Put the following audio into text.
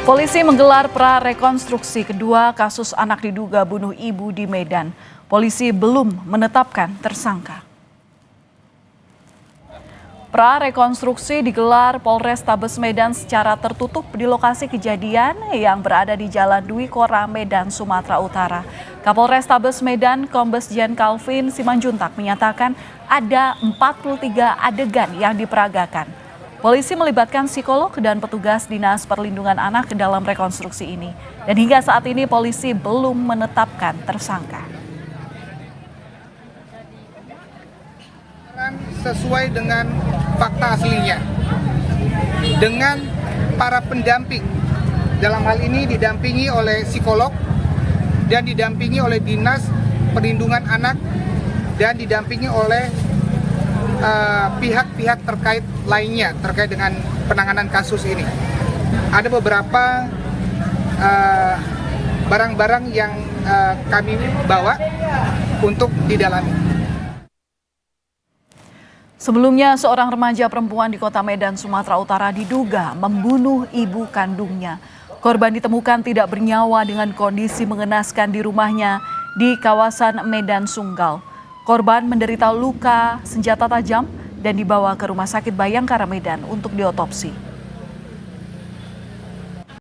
Polisi menggelar pra-rekonstruksi kedua kasus anak diduga bunuh ibu di Medan. Polisi belum menetapkan tersangka. Pra-rekonstruksi digelar Polrestabes Medan secara tertutup di lokasi kejadian yang berada di Jalan Dwi Kora, Medan, Sumatera Utara. Kapolrestabes Medan, Kombes Jen Calvin Simanjuntak menyatakan ada 43 adegan yang diperagakan. Polisi melibatkan psikolog dan petugas Dinas Perlindungan Anak dalam rekonstruksi ini. Dan hingga saat ini polisi belum menetapkan tersangka. Sesuai dengan fakta aslinya, dengan para pendamping, dalam hal ini didampingi oleh psikolog dan didampingi oleh Dinas Perlindungan Anak dan didampingi oleh pihak-pihak terkait lainnya terkait dengan penanganan kasus ini. Ada beberapa barang-barang yang kami bawa untuk didalami. Sebelumnya, seorang remaja perempuan di Kota Medan, Sumatera Utara diduga membunuh ibu kandungnya. Korban ditemukan tidak bernyawa dengan kondisi mengenaskan di rumahnya di kawasan Medan Sunggal. Korban menderita luka senjata tajam dan dibawa ke Rumah Sakit Bayangkara Medan untuk diotopsi.